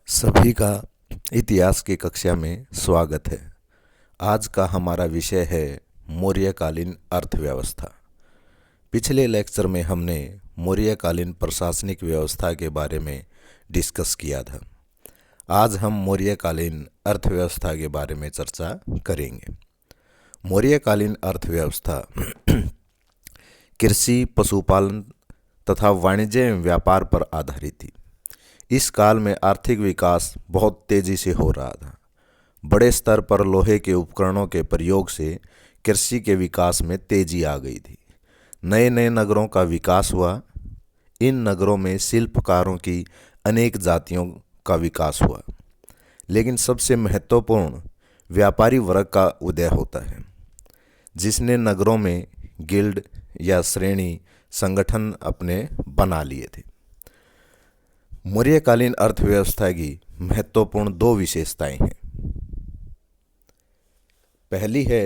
सभी का इतिहास की कक्षा में स्वागत है। आज का हमारा विषय है मौर्यकालीन अर्थव्यवस्था। पिछले लेक्चर में हमने मौर्यकालीन प्रशासनिक व्यवस्था के बारे में डिस्कस किया था। आज हम मौर्यकालीन अर्थव्यवस्था के बारे में चर्चा करेंगे। मौर्यकालीन अर्थव्यवस्था कृषि, पशुपालन तथा वाणिज्य एवं व्यापार पर आधारित थी। इस काल में आर्थिक विकास बहुत तेजी से हो रहा था। बड़े स्तर पर लोहे के उपकरणों के प्रयोग से कृषि के विकास में तेजी आ गई थी। नए नए नगरों का विकास हुआ। इन नगरों में शिल्पकारों की अनेक जातियों का विकास हुआ। लेकिन सबसे महत्वपूर्ण व्यापारी वर्ग का उदय होता है, जिसने नगरों में गिल्ड या श्रेणी संगठन अपने बना लिए थे। मौर्यकालीन अर्थव्यवस्था की महत्वपूर्ण दो विशेषताएं हैं। पहली है,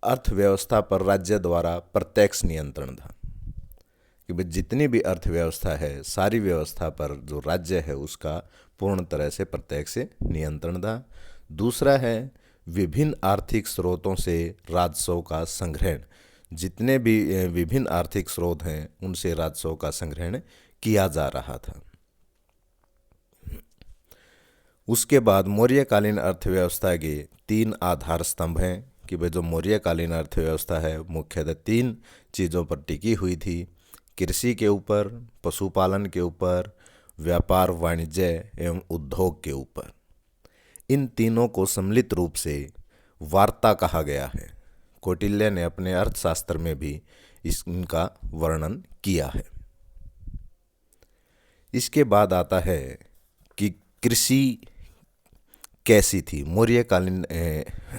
अर्थव्यवस्था पर राज्य द्वारा प्रत्यक्ष नियंत्रण था कि भाई जितनी भी अर्थव्यवस्था है, सारी व्यवस्था पर जो राज्य है उसका पूर्ण तरह से प्रत्यक्ष नियंत्रण था। दूसरा है, विभिन्न आर्थिक स्रोतों से राजस्व का संग्रहण। जितने भी विभिन्न आर्थिक स्रोत हैं उनसे राजस्व का संग्रहण किया जा रहा था। उसके बाद मौर्यकालीन अर्थव्यवस्था के तीन आधार स्तंभ हैं कि भाई जो मौर्यकालीन अर्थव्यवस्था है मुख्यतः तीन चीज़ों पर टिकी हुई थी: कृषि के ऊपर, पशुपालन के ऊपर, व्यापार वाणिज्य एवं उद्योग के ऊपर। इन तीनों को सम्मिलित रूप से वार्ता कहा गया है। कौटिल्य ने अपने अर्थशास्त्र में भी इनका वर्णन किया है। इसके बाद आता है कि कृषि कैसी थी। मौर्यकालीन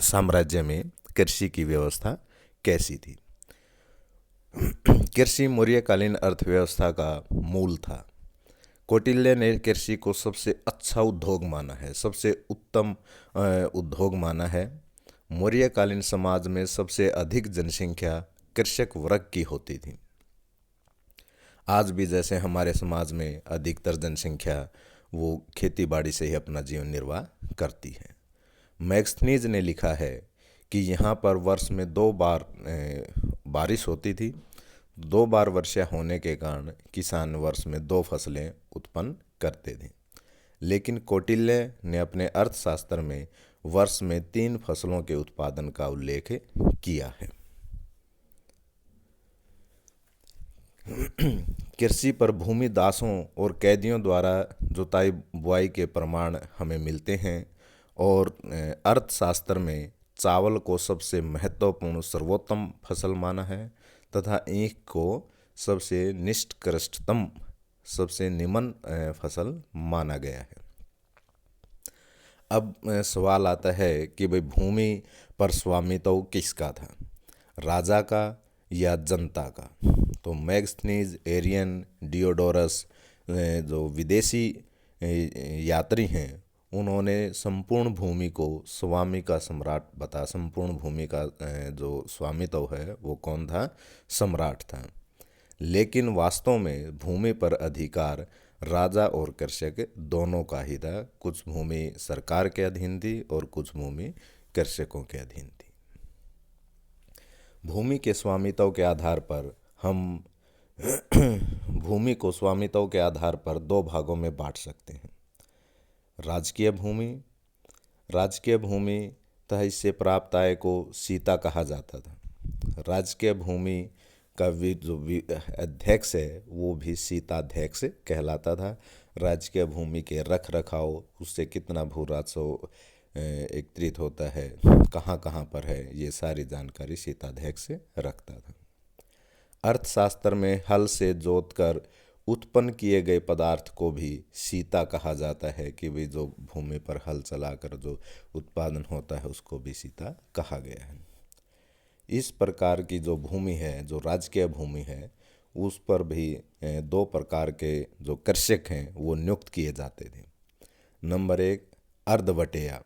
साम्राज्य में कृषि की व्यवस्था कैसी थी। कृषि मौर्यकालीन अर्थव्यवस्था का मूल था। कौटिल्य ने कृषि को सबसे अच्छा उद्योग माना है, सबसे उत्तम उद्योग माना है। मौर्यकालीन समाज में सबसे अधिक जनसंख्या कृषक वर्ग की होती थी। आज भी जैसे हमारे समाज में अधिकतर जनसंख्या वो खेती बाड़ी से ही अपना जीवन निर्वाह करती है। मैग्स्थनीज ने लिखा है कि यहाँ पर वर्ष में 2 बार बारिश होती थी। 2 बार वर्षा होने के कारण किसान वर्ष में 2 फसलें उत्पन्न करते थे। लेकिन कौटिल्य ने अपने अर्थशास्त्र में वर्ष में 3 फसलों के उत्पादन का उल्लेख किया है। कृषि पर भूमि दासों और कैदियों द्वारा जुताई बुआई के प्रमाण हमें मिलते हैं और अर्थशास्त्र में चावल को सबसे महत्वपूर्ण सर्वोत्तम फसल माना है तथा ईख को सबसे निष्कृष्टतम, सबसे निम्न फसल माना गया है। अब सवाल आता है कि भाई भूमि पर स्वामित्व किसका था, राजा का या जनता का। तो मैग्स्थनीज, एरियन, डियोडोरस जो विदेशी यात्री हैं उन्होंने संपूर्ण भूमि को स्वामी का सम्राट बता। संपूर्ण भूमि का जो स्वामित्व है वो कौन था? सम्राट था। लेकिन वास्तव में भूमि पर अधिकार राजा और कृषक दोनों का ही था। कुछ भूमि सरकार के अधीन थी और कुछ भूमि कृषकों के अधीन थी। भूमि के स्वामित्व के आधार पर हम भूमि को स्वामित्व के आधार पर 2 भागों में बांट सकते हैं। राजकीय भूमि। राजकीय भूमि तथा इससे प्राप्त आय को सीता कहा जाता था। राजकीय भूमि का जो अध्यक्ष है वो भी सीताध्यक्ष कहलाता था। राजकीय भूमि के रख रखाव, उससे कितना भू राजस्व एकत्रित होता है, कहाँ कहाँ पर है, ये सारी जानकारी सीताध्यक्ष रखता था। अर्थशास्त्र में हल से जोतकर उत्पन्न किए गए पदार्थ को भी सीता कहा जाता है कि भाई जो भूमि पर हल चलाकर जो उत्पादन होता है उसको भी सीता कहा गया है। इस प्रकार की जो भूमि है, जो राजकीय भूमि है, उस पर भी 2 प्रकार के जो कृषक हैं वो नियुक्त किए जाते थे। नंबर 1, अर्धबटेया।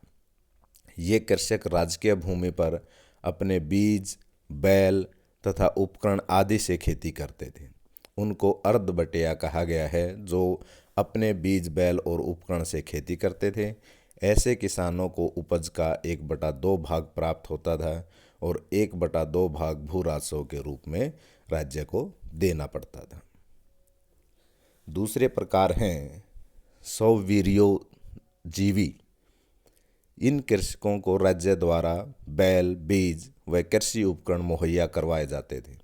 ये कृषक राजकीय भूमि पर अपने बीज, बैल तथा उपकरण आदि से खेती करते थे। उनको अर्धबटेया कहा गया है, जो अपने बीज, बैल और उपकरण से खेती करते थे। ऐसे किसानों को उपज का 1/2 भाग प्राप्त होता था और 1/2 भाग भू राजस्व के रूप में राज्य को देना पड़ता था। दूसरे प्रकार हैं स्ववीर्योजीवी। इन कृषकों को राज्य द्वारा बैल, बीज व कृषि उपकरण मुहैया करवाए जाते थे।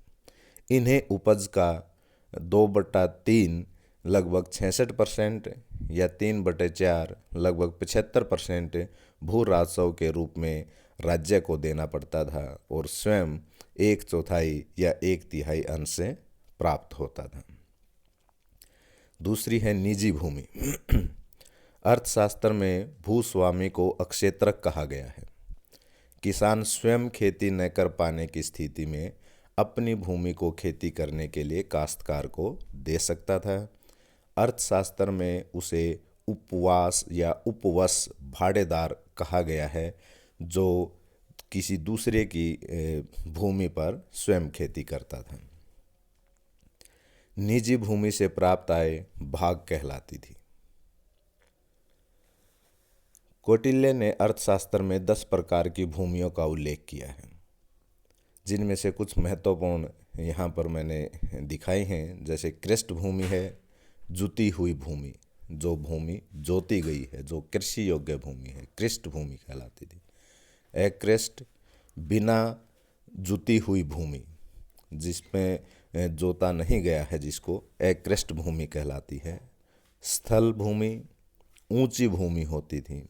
इन्हें उपज का 2/3 लगभग 66% या 3/4 लगभग 75% भू राजस्व के रूप में राज्य को देना पड़ता था और स्वयं 1/4 या 1/3 अंश से प्राप्त होता था। दूसरी है निजी भूमि। अर्थशास्त्र में भूस्वामी को अक्षेत्रक कहा गया है। किसान स्वयं खेती न कर पाने की स्थिति में अपनी भूमि को खेती करने के लिए काश्तकार को दे सकता था। अर्थशास्त्र में उसे उपवास या उपवश भाड़ेदार कहा गया है, जो किसी दूसरे की भूमि पर स्वयं खेती करता था। निजी भूमि से प्राप्त आय भाग कहलाती थी। कौटिल्य ने अर्थशास्त्र में 10 प्रकार की भूमियों का उल्लेख किया है, जिनमें से कुछ महत्वपूर्ण यहाँ पर मैंने दिखाई हैं। जैसे कृष्ट भूमि है, जुती हुई भूमि, जो भूमि जोती गई है, जो कृषि योग्य भूमि है, कृष्ट भूमि कहलाती थी। अकृष्ट, बिना जुती हुई भूमि, जिसमें जोता नहीं गया है, जिसको अकृष्ट भूमि कहलाती है। स्थल भूमि, ऊंची भूमि होती थी।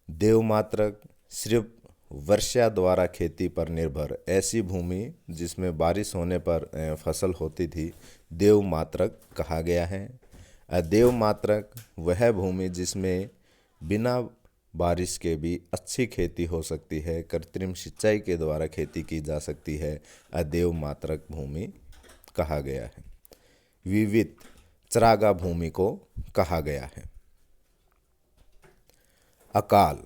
देवमात्रक, सिर्फ वर्षा द्वारा खेती पर निर्भर ऐसी भूमि जिसमें बारिश होने पर फसल होती थी, देवमात्रक कहा गया है। अदेवमात्रक वह भूमि जिसमें बिना बारिश के भी अच्छी खेती हो सकती है, कृत्रिम सिंचाई के द्वारा खेती की जा सकती है, अदेवमात्रक भूमि कहा गया है। विविध चरागा भूमि को कहा गया है। अकाल,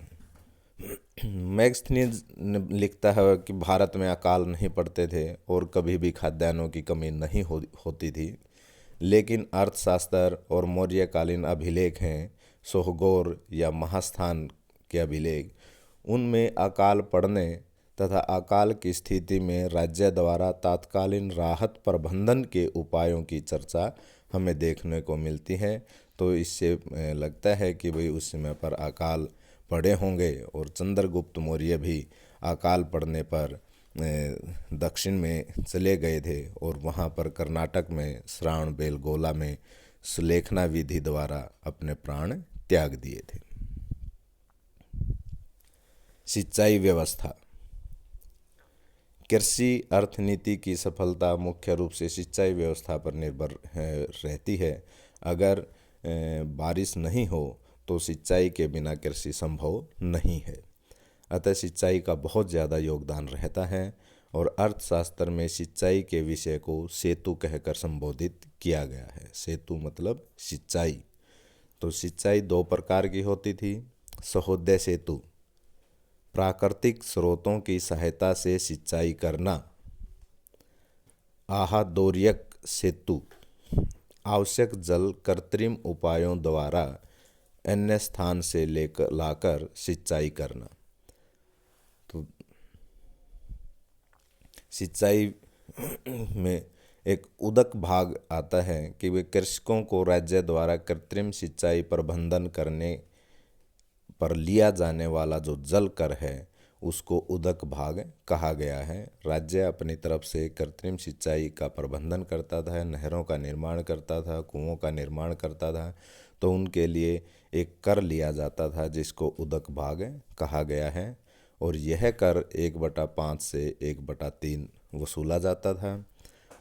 मैगस्थनीज लिखता है कि भारत में अकाल नहीं पड़ते थे और कभी भी खाद्यान्नों की कमी नहीं होती थी, लेकिन अर्थशास्त्र और मौर्यकालीन अभिलेख हैं, सोहगोर या महास्थान के अभिलेख, उनमें अकाल पड़ने तथा अकाल की स्थिति में राज्य द्वारा तात्कालीन राहत प्रबंधन के उपायों की चर्चा हमें देखने को मिलती है। तो इससे लगता है कि भाई उस समय पर अकाल पड़े होंगे और चंद्रगुप्त मौर्य भी अकाल पड़ने पर दक्षिण में चले गए थे और वहाँ पर कर्नाटक में श्रावणबेलगोला में सुलेखना विधि द्वारा अपने प्राण त्याग दिए थे। सिंचाई व्यवस्था। कृषि अर्थनीति की सफलता मुख्य रूप से सिंचाई व्यवस्था पर निर्भर रहती है। अगर बारिश नहीं हो तो सिंचाई के बिना कृषि संभव नहीं है। अतः सिंचाई का बहुत ज़्यादा योगदान रहता है और अर्थशास्त्र में सिंचाई के विषय को सेतु कहकर संबोधित किया गया है। सेतु मतलब सिंचाई। तो सिंचाई 2 प्रकार की होती थी। सहोदय सेतु, प्राकृतिक स्रोतों की सहायता से सिंचाई करना। आहादोर्यक सेतु, आवश्यक जल कृत्रिम उपायों द्वारा अन्य स्थान से लेकर लाकर सिंचाई करना। तो सिंचाई में एक उदक भाग आता है कि वे कृषकों को राज्य द्वारा कृत्रिम सिंचाई प्रबंधन करने पर लिया जाने वाला जो जल कर है उसको उदक भाग कहा गया है। राज्य अपनी तरफ से कृत्रिम सिंचाई का प्रबंधन करता था, नहरों का निर्माण करता था, कुओं का निर्माण करता था, तो उनके लिए एक कर लिया जाता था जिसको उदक भाग कहा गया है और यह कर 1/5 से 1/3 वसूला जाता था।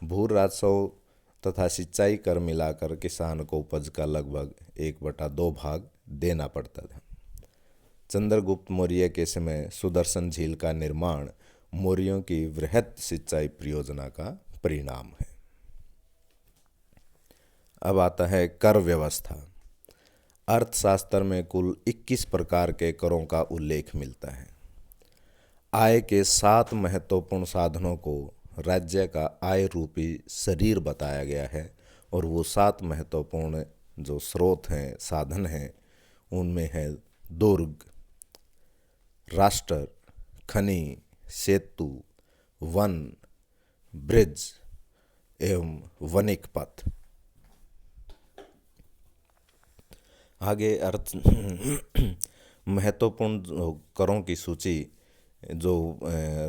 भू राजस्व तथा सिंचाई कर मिलाकर किसान को उपज का लगभग 1/2 भाग देना पड़ता था। चंद्रगुप्त मौर्य के समय सुदर्शन झील का निर्माण मौर्यों की वृहत सिंचाई परियोजना का परिणाम है। अब आता है कर व्यवस्था। अर्थशास्त्र में कुल 21 प्रकार के करों का उल्लेख मिलता है। आय के 7 महत्वपूर्ण साधनों को राज्य का आय रूपी शरीर बताया गया है और वो 7 महत्वपूर्ण जो स्रोत हैं, साधन हैं, उनमें है दुर्ग, राष्ट्र, खनि, सेतु, वन, ब्रिज एवं वनिक पथ। आगे अर्थ महत्वपूर्ण करों की सूची जो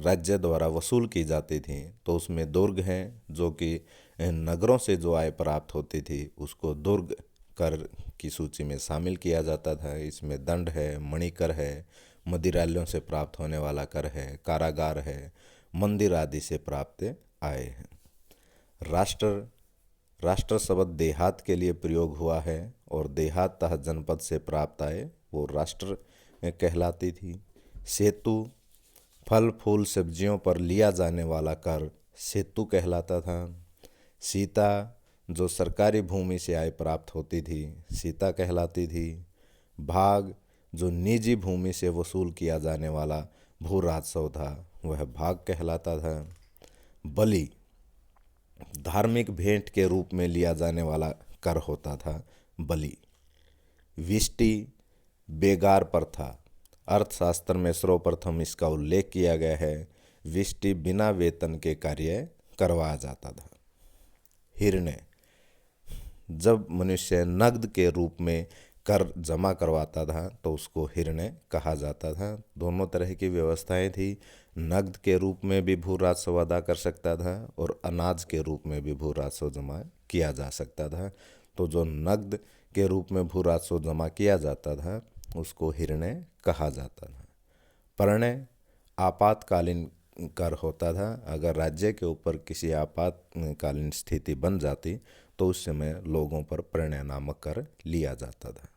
राज्य द्वारा वसूल की जाती थी, तो उसमें दुर्ग हैं, जो कि नगरों से जो आय प्राप्त होती थी उसको दुर्ग कर की सूची में शामिल किया जाता था। इसमें दंड है, मणिकर है, मदिरालयों से प्राप्त होने वाला कर है, कारागार है, मंदिर आदि से प्राप्त आय है। राष्ट्र, राष्ट्र शब्द देहात के लिए प्रयोग हुआ है और देहात तथा जनपद से प्राप्त आय वो राष्ट्र कहलाती थी। सेतु, फल फूल सब्जियों पर लिया जाने वाला कर सेतु कहलाता था। सीता, जो सरकारी भूमि से आय प्राप्त होती थी, सीता कहलाती थी। भाग, जो निजी भूमि से वसूल किया जाने वाला भू राजस्व था, वह भाग कहलाता था। बलि, धार्मिक भेंट के रूप में लिया जाने वाला कर होता था बलि। विष्टि, बेगार प्रथा, अर्थशास्त्र में सर्वप्रथम इसका उल्लेख किया गया है। विष्टि बिना वेतन के कार्य करवाया जाता था। हिरण्य, जब मनुष्य नगद के रूप में कर जमा करवाता था तो उसको हिरण्य कहा जाता था। दोनों तरह की व्यवस्थाएं थी। नगद के रूप में भी भू राजस्व अदा कर सकता था और अनाज के रूप में भी भू राजस्व जमा किया जा सकता था। तो जो नगद के रूप में भू राजस्व जमा किया जाता था उसको हिरण्य कहा जाता था। प्रणय, आपातकालीन कर होता था। अगर राज्य के ऊपर किसी आपातकालीन स्थिति बन जाती तो उस समय लोगों पर प्रणय नामक कर लिया जाता था।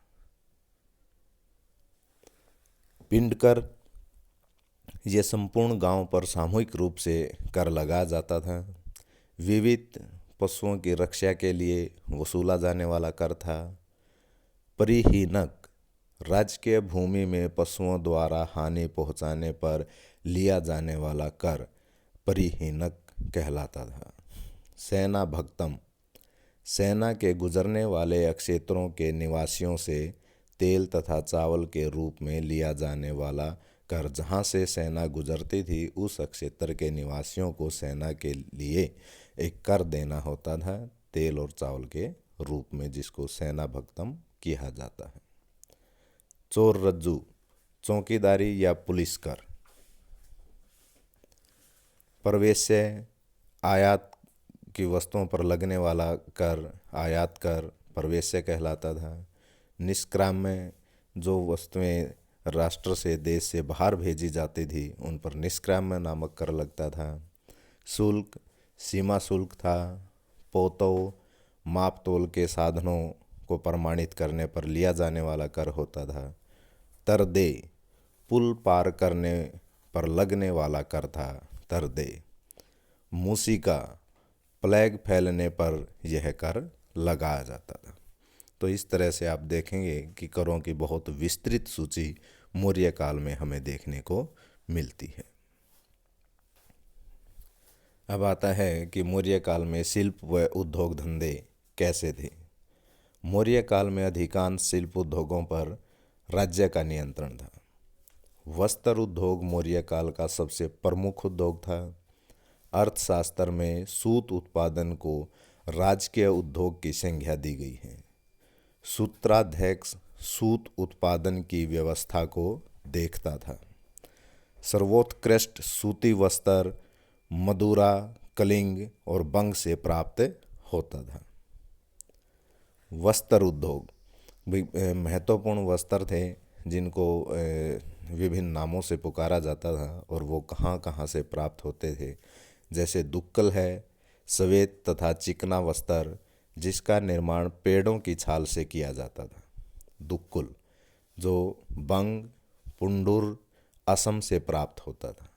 पिंड कर, ये संपूर्ण गांव पर सामूहिक रूप से कर लगाया जाता था। विविध पशुओं की रक्षा के लिए वसूला जाने वाला कर था। परिहीनक, राजकीय भूमि में पशुओं द्वारा हानि पहुंचाने पर लिया जाने वाला कर परिहीनक कहलाता था। सेना भक्तम, सेना के गुजरने वाले क्षेत्रों के निवासियों से तेल तथा चावल के रूप में लिया जाने वाला कर, जहाँ से सेना गुजरती थी उस क्षेत्र के निवासियों को सेना के लिए एक कर देना होता था तेल और चावल के रूप में, जिसको सेना भक्तम किया जाता है। चोर रज्जू, चौकीदारी या पुलिस कर। प्रवेश से आयात की वस्तुओं पर लगने वाला कर आयात कर प्रवेश से कहलाता था। निष्क्राम्य, जो वस्तुएं राष्ट्र से देश से बाहर भेजी जाती थी उन पर निष्क्राम्य नामक कर लगता था। शुल्क, सीमा शुल्क था। पोतो, माप तोल के साधनों को प्रमाणित करने पर लिया जाने वाला कर होता था। तरदे, पुल पार करने पर लगने वाला कर था तरदे। मूसिका, प्लेग फैलने पर यह कर लगाया जाता था। तो इस तरह से आप देखेंगे कि करों की बहुत विस्तृत सूची मौर्य काल में हमें देखने को मिलती है। अब आता है कि मौर्य काल में शिल्प व उद्योग धंधे कैसे थे। मौर्य काल में अधिकांश शिल्प उद्योगों पर राज्य का नियंत्रण था। वस्त्र उद्योग मौर्य काल का सबसे प्रमुख उद्योग था। अर्थशास्त्र में सूत उत्पादन को राजकीय उद्योग की संज्ञा दी गई है। सूत्राध्यक्ष सूत उत्पादन की व्यवस्था को देखता था। सर्वोत्कृष्ट सूती वस्त्र मदुरा, कलिंग और बंग से प्राप्त होता था। वस्त्र उद्योग महत्वपूर्ण वस्त्र थे जिनको विभिन्न नामों से पुकारा जाता था और वो कहाँ कहाँ से प्राप्त होते थे। जैसे दुक्कल है, श्वेत तथा चिकना वस्त्र जिसका निर्माण पेड़ों की छाल से किया जाता था। दुक्कुल, जो बंग, पुंडुर, असम से प्राप्त होता था।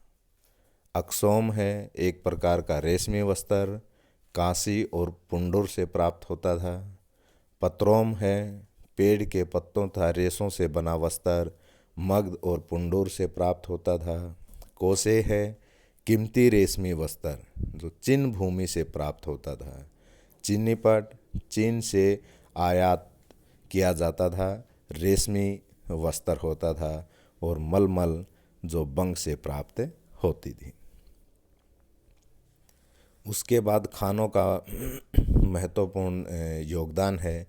अक्सोम है, एक प्रकार का रेशमी वस्त्र कांसी और पुंडुर से प्राप्त होता था। पत्रोम है, पेड़ के पत्तों तथा रेशों से बना वस्त्र मगध और पुंडुर से प्राप्त होता था। कोसे है, कीमती रेशमी वस्त्र जो चीन भूमि से प्राप्त होता था। चीनीपट, चीन से आयात किया जाता था। रेशमी वस्त्र होता था और मलमल जो बंग से प्राप्त होती थी। उसके बाद खानों का महत्वपूर्ण योगदान है।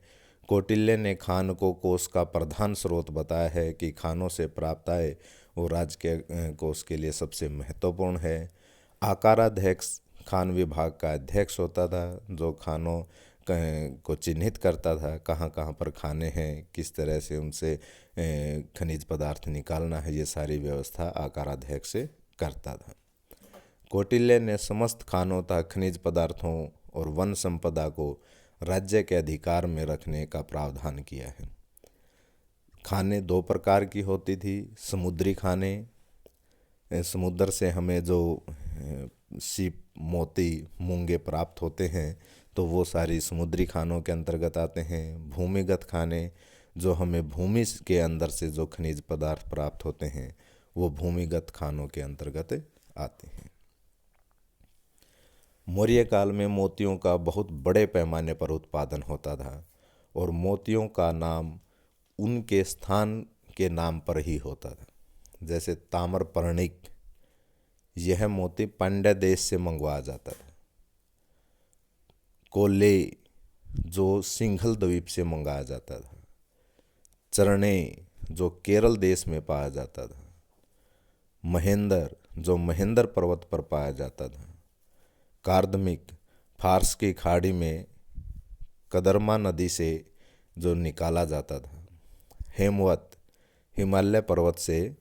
कौटिल्य ने खान को कोष का प्रधान स्रोत बताया है कि खानों से प्राप्त आय वो राज्य के कोष के लिए सबसे महत्वपूर्ण है। आकाराध्यक्ष खान विभाग का अध्यक्ष होता था, जो खानों को चिन्हित करता था, कहाँ कहाँ पर खाने हैं, किस तरह से उनसे खनिज पदार्थ निकालना है, ये सारी व्यवस्था आकाराध्यक्ष से करता था। कौटिल्य ने समस्त खानों तथा खनिज पदार्थों और वन संपदा को राज्य के अधिकार में रखने का प्रावधान किया है। खाने दो प्रकार की होती थी। समुद्री खाने, समुद्र से हमें जो सीप, मोती, मूंगे प्राप्त होते हैं तो वो सारी समुद्री खानों के अंतर्गत आते हैं। भूमिगत खाने, जो हमें भूमि के अंदर से जो खनिज पदार्थ प्राप्त होते हैं वो भूमिगत खानों के अंतर्गत आते हैं। मौर्य काल में मोतियों का बहुत बड़े पैमाने पर उत्पादन होता था और मोतियों का नाम उनके स्थान के नाम पर ही होता था। जैसे ताम्रपर्णिक, यह मोती पांड्य देश से मंगवाया जाता था। कोले, जो सिंघल द्वीप से मंगाया जाता था। चरणे, जो केरल देश में पाया जाता था। महेंद्र, जो महेंद्र पर्वत पर पाया जाता था। कार्दमिक, फारस की खाड़ी में कदरमा नदी से जो निकाला जाता था। हेमवत, हिमालय पर्वत से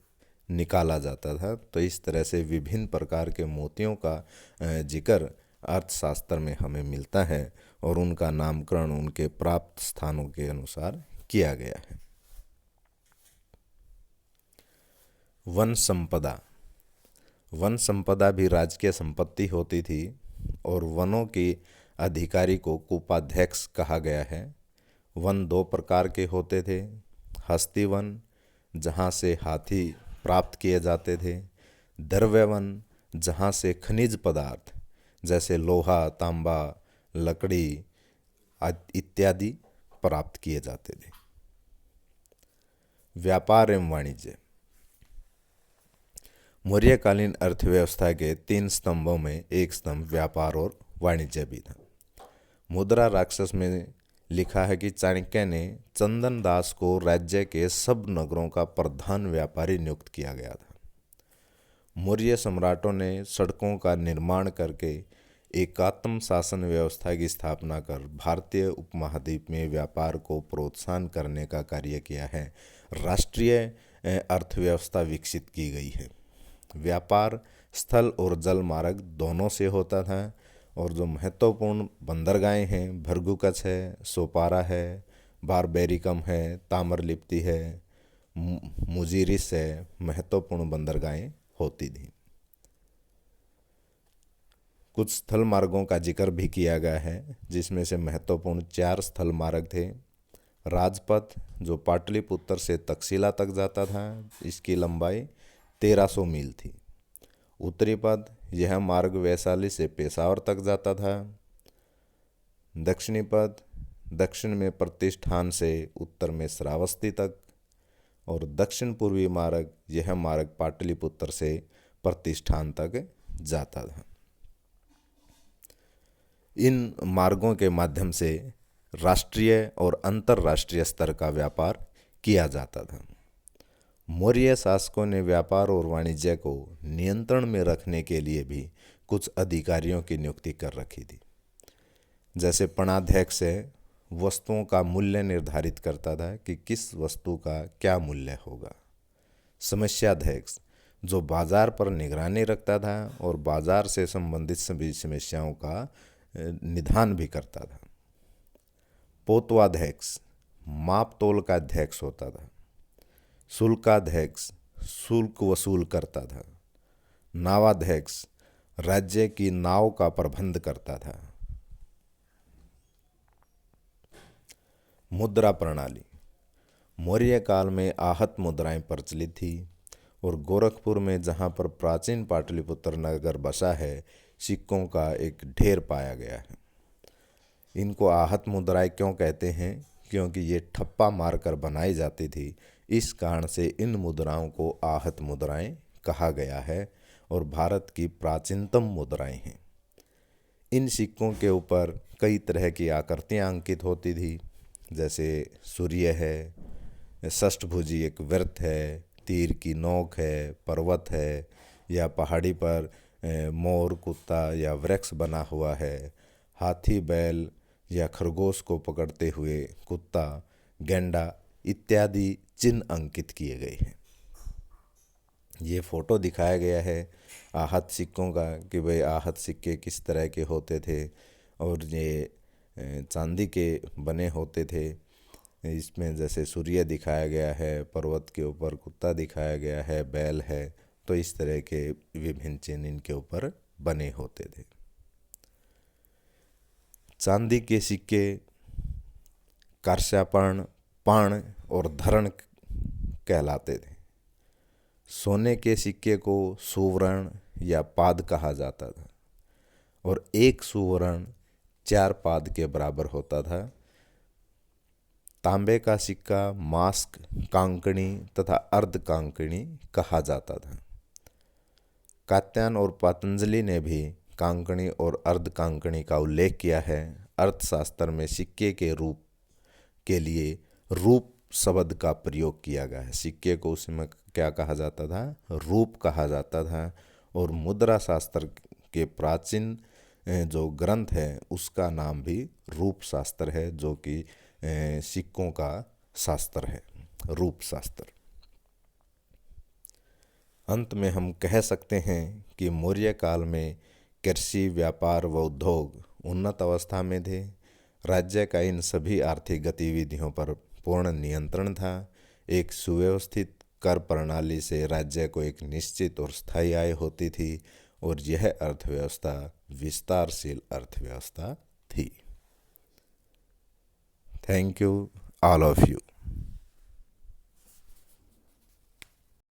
निकाला जाता था। तो इस तरह से विभिन्न प्रकार के मोतियों का जिक्र अर्थशास्त्र में हमें मिलता है और उनका नामकरण उनके प्राप्त स्थानों के अनुसार किया गया है। वन संपदा, वन संपदा भी राजकीय संपत्ति होती थी और वनों के अधिकारी को कुपाध्यक्ष कहा गया है। वन दो प्रकार के होते थे। हस्ती वन, जहाँ से हाथी प्राप्त किए जाते थे। द्रव्य वन, जहाँ से खनिज पदार्थ जैसे लोहा, तांबा, लकड़ी इत्यादि प्राप्त किए जाते थे। व्यापार एवं वाणिज्य, मौर्यकालीन अर्थव्यवस्था के 3 स्तंभों में एक स्तंभ व्यापार और वाणिज्य भी था। मुद्रा राक्षस में लिखा है कि चाणक्य ने चंदन दास को राज्य के सब नगरों का प्रधान व्यापारी नियुक्त किया गया था। मौर्य सम्राटों ने सड़कों का निर्माण करके एकात्म शासन व्यवस्था की स्थापना कर भारतीय उपमहाद्वीप में व्यापार को प्रोत्साहन करने का कार्य किया है। राष्ट्रीय अर्थव्यवस्था विकसित की गई है। व्यापार स्थल और जल मार्ग दोनों से होता था और जो महत्वपूर्ण बंदरगाहें हैं, भृगुकच्छ है, सोपारा है, बारबेरिकम है, ताम्रलिप्ति है, मुजीरिस है, महत्वपूर्ण बंदरगाहें होती थी। कुछ स्थल मार्गों का जिक्र भी किया गया है, जिसमें से महत्वपूर्ण 4 स्थल मार्ग थे। राजपथ, जो पाटलिपुत्र से तक्षशिला तक जाता था, इसकी लंबाई 1300 मील थी। उत्तरी पथ, यह मार्ग वैशाली से पेशावर तक जाता था। दक्षिणी पथ, दक्षिण में प्रतिष्ठान से उत्तर में श्रावस्ती तक। और दक्षिण पूर्वी मार्ग, यह मार्ग पाटलिपुत्र से प्रतिष्ठान तक जाता था। इन मार्गों के माध्यम से राष्ट्रीय और अंतर्राष्ट्रीय स्तर का व्यापार किया जाता था। मौर्य शासकों ने व्यापार और वाणिज्य को नियंत्रण में रखने के लिए भी कुछ अधिकारियों की नियुक्ति कर रखी थी। जैसे पणाध्यक्ष है, वस्तुओं का मूल्य निर्धारित करता था कि किस वस्तु का क्या मूल्य होगा। समस्याध्यक्ष, जो बाजार पर निगरानी रखता था और बाजार से संबंधित सभी समस्याओं का निदान भी करता था। पोतवाध्यक्ष, माप तोल का अध्यक्ष होता था। शुल्काध्यक्ष, शुल्क वसूल करता था। नावाध्यक्ष, राज्य की नाव का प्रबंध करता था। मुद्रा प्रणाली, मौर्य काल में आहत मुद्राएं प्रचलित थी और गोरखपुर में, जहाँ पर प्राचीन पाटलिपुत्र नगर बसा है, सिक्कों का एक ढेर पाया गया है। इनको आहत मुद्राएं क्यों कहते हैं? क्योंकि ये ठप्पा मारकर बनाई जाती थी। इस कारण से इन मुद्राओं को आहत मुद्राएं कहा गया है और भारत की प्राचीनतम मुद्राएं हैं। इन सिक्कों के ऊपर कई तरह की आकृतियाँ अंकित होती थी, जैसे सूर्य है, षष्ठभुजी एक वृत्त है, तीर की नोक है, पर्वत है, या पहाड़ी पर मोर, कुत्ता या वृक्ष बना हुआ है, हाथी, बैल या खरगोश को पकड़ते हुए कुत्ता, गेंडा इत्यादि चिन्ह अंकित किए गए हैं। ये फोटो दिखाया गया है आहत सिक्कों का कि भाई आहत सिक्के किस तरह के होते थे, और ये चांदी के बने होते थे। इसमें जैसे सूर्य दिखाया गया है, पर्वत के ऊपर कुत्ता दिखाया गया है, बैल है, तो इस तरह के विभिन्न चिन्ह इनके ऊपर बने होते थे। चांदी के सिक्के कर्षापर्ण, पाण और धरण कहलाते थे। सोने के सिक्के को सुवर्ण या पाद कहा जाता था और एक सुवर्ण 4 पाद के बराबर होता था। तांबे का सिक्का मास्क, कांकणी तथा अर्ध कांकणी कहा जाता था। कात्यायन और पतंजलि ने भी कांकणी और अर्ध कांकणी का उल्लेख किया है। अर्थशास्त्र में सिक्के के रूप के लिए रूप शब्द का प्रयोग किया गया है। सिक्के को उसमें क्या कहा जाता था? रूप कहा जाता था। और मुद्रा शास्त्र के प्राचीन जो ग्रंथ है उसका नाम भी रूप शास्त्र है, जो कि सिक्कों का शास्त्र है, रूप शास्त्र। अंत में हम कह सकते हैं कि मौर्य काल में कृषि, व्यापार व उद्योग उन्नत अवस्था में थे। राज्य का इन सभी आर्थिक गतिविधियों पर पूर्ण नियंत्रण था। एक सुव्यवस्थित कर प्रणाली से राज्य को एक निश्चित और स्थायी आय होती थी और यह अर्थव्यवस्था विस्तारशील अर्थव्यवस्था थी। Thank you all of you.